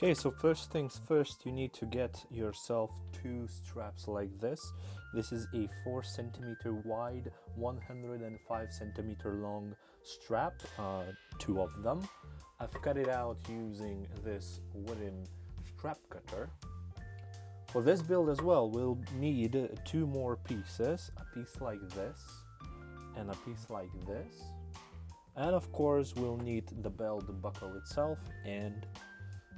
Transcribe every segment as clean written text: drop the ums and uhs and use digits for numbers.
Okay, so first things first, you need to get yourself two straps like this. This is a 4 centimeter wide, 105 centimeter long strap, two of them. I've cut it out using this wooden strap cutter. For this build as well, we'll need two more pieces, a piece like this and a piece like this. And of course, we'll need the belt buckle itself and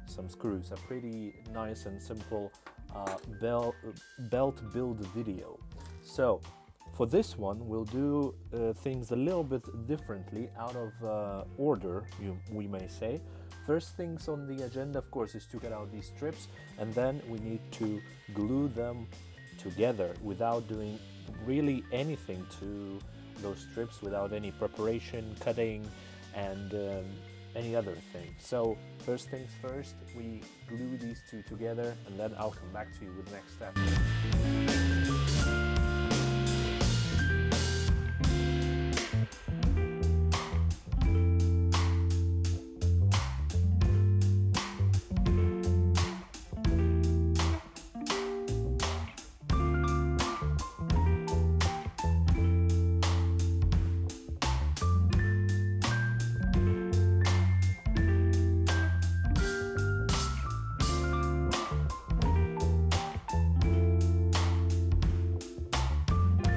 some screws. A pretty nice and simple belt build video. So for this one, we'll do things a little bit differently, out of order, we may say. First things on the agenda, of course, is to get out these strips, and then we need to glue them together without doing really anything to those strips, without any preparation, cutting, and any other thing. So first things first, we glue these two together, and then I'll come back to you with the next step.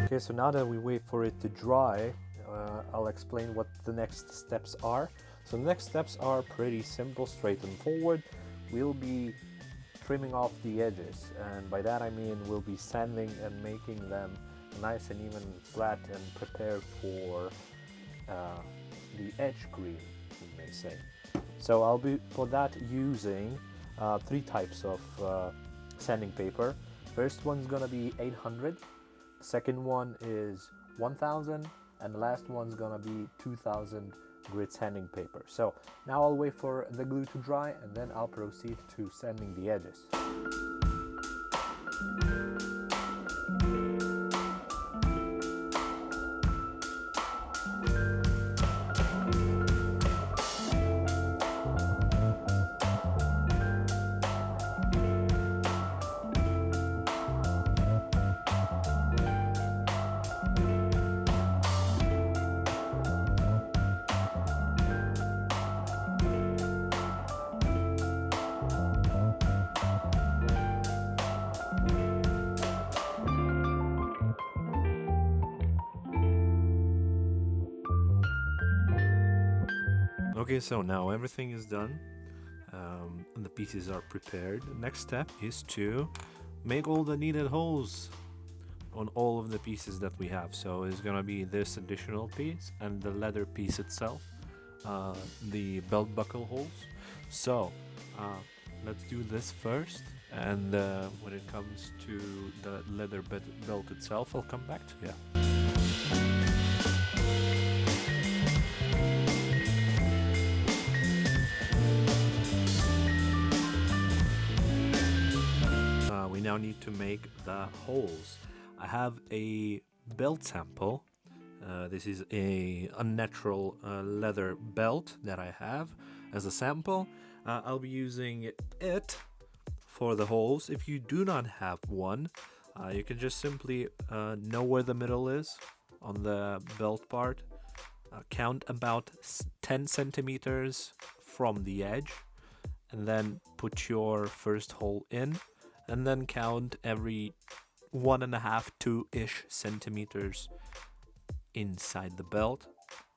Okay, so now that we wait for it to dry, I'll explain what the next steps are. So the next steps are pretty simple, straightforward. We'll be trimming off the edges, and by that I mean we'll be sanding and making them nice and even flat and prepared for the edge green, we may say. So I'll be for that using three types of sanding paper. First one's gonna be 800. Second one is 1000, and the last one's gonna be 2000 grit sanding paper. So now I'll wait for the glue to dry, and then I'll proceed to sanding the edges. Okay, so now everything is done, and the pieces are prepared. The next step is to make all the needed holes on all of the pieces that we have. So it's gonna be this additional piece and the leather piece itself, the belt buckle holes. So let's do this first, and when it comes to the leather belt itself, I'll come back to you. We now need to make the holes. I have a belt sample. This is a unnatural leather belt that I have as a sample. I'll be using it for the holes. If you do not have one, you can just simply know where the middle is on the belt part. Count about 10 centimeters from the edge, and then put your first hole in, and then count every 1.5 to 2-ish centimeters inside the belt,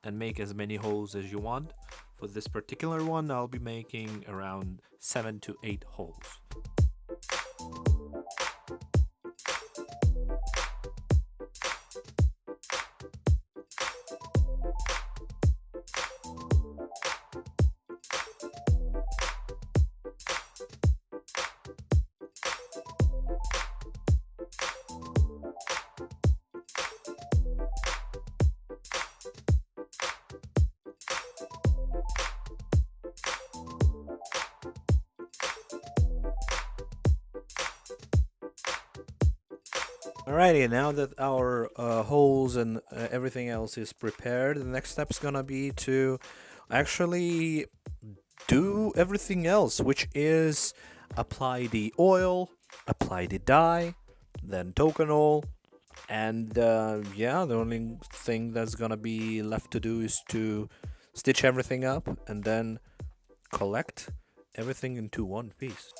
and make as many holes as you want. For this particular one, I'll be making around 7 to 8 holes. Alrighty, now that our holes and everything else is prepared, the next step is gonna be to actually do everything else, which is apply the oil, apply the dye, then Tokonol, and yeah, the only thing that's gonna be left to do is to stitch everything up and then collect everything into one piece.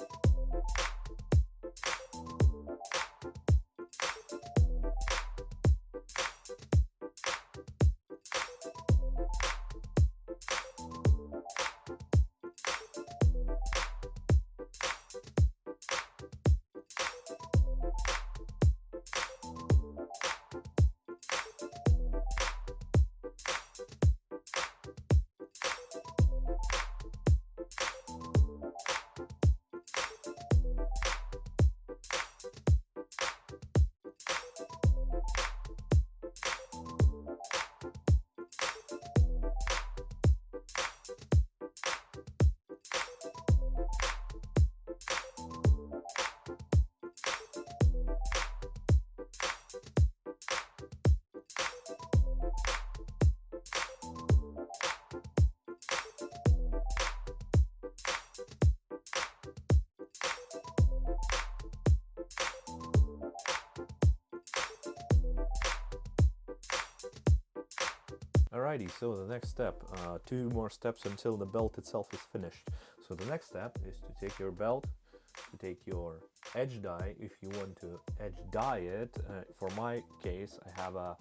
Alrighty, so the next step, two more steps until the belt itself is finished. So the next step is to take your belt, to take your edge dye, if you want to edge dye it. For my case, I have a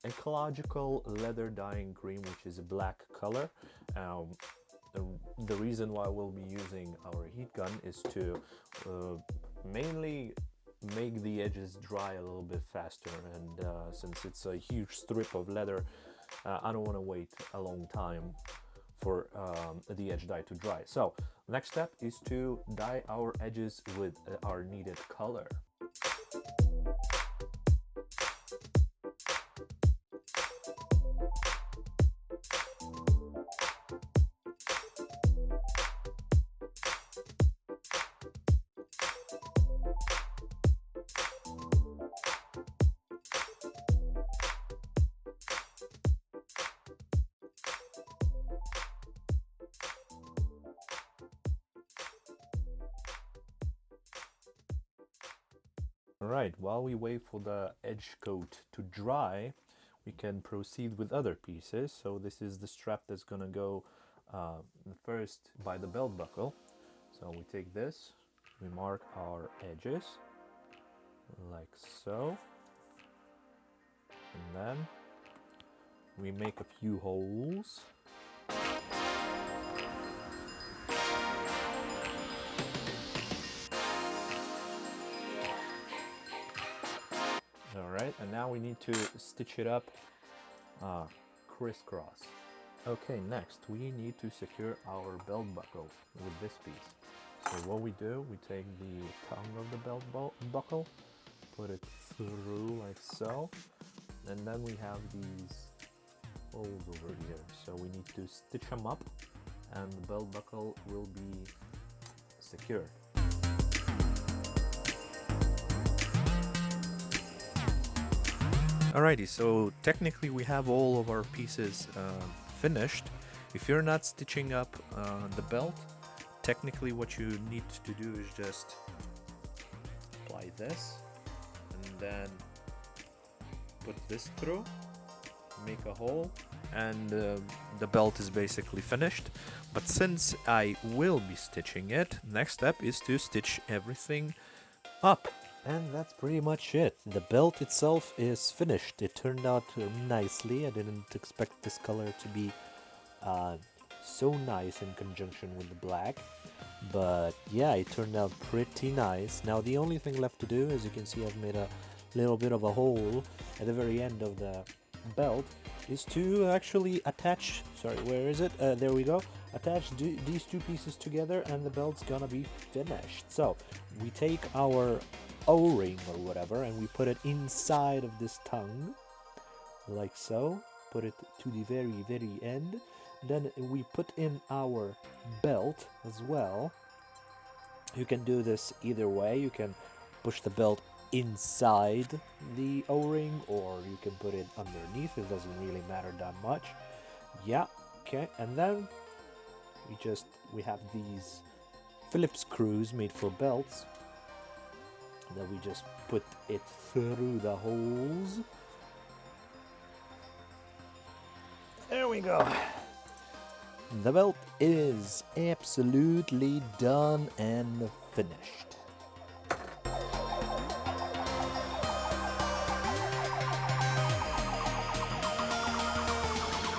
ecological leather dyeing cream, which is a black color. The reason why we'll be using our heat gun is to mainly make the edges dry a little bit faster, and since it's a huge strip of leather, I don't want to wait a long time for the edge dye to dry. So next step is to dye our edges with our needed color. Alright, while we wait for the edge coat to dry, we can proceed with other pieces. So this is the strap that's gonna go first by the belt buckle. So we take this, we mark our edges like so, and then we make a few holes. Alright, and now we need to stitch it up crisscross. Okay, next we need to secure our belt buckle with this piece. So what we do, we take the tongue of the belt buckle, put it through like so, and then we have these holes over here. So we need to stitch them up, and the belt buckle will be secured. Alrighty, so technically we have all of our pieces finished. If you're not stitching up the belt, technically what you need to do is just apply this and then put this through, make a hole, and the belt is basically finished. But since I will be stitching it, next step is to stitch everything up. And that's pretty much it. The belt itself is finished. It turned out nicely. I didn't expect this color to be so nice in conjunction with the black. But yeah, it turned out pretty nice. Now the only thing left to do, as you can see, I've made a little bit of a hole at the very end of the belt, is to actually attach, sorry, where is it? There we go. Attach these two pieces together and the belt's gonna be finished. So we take our O-ring or whatever and we put it inside of this tongue like so, put it to the very end. Then we put in our belt as well. You can do this either way. You can push the belt inside the O-ring, or you can put it underneath. It doesn't really matter that much. Yeah, okay, and then we have these Phillips screws made for belts that we just put it through the holes. There we go. The belt is absolutely done and finished.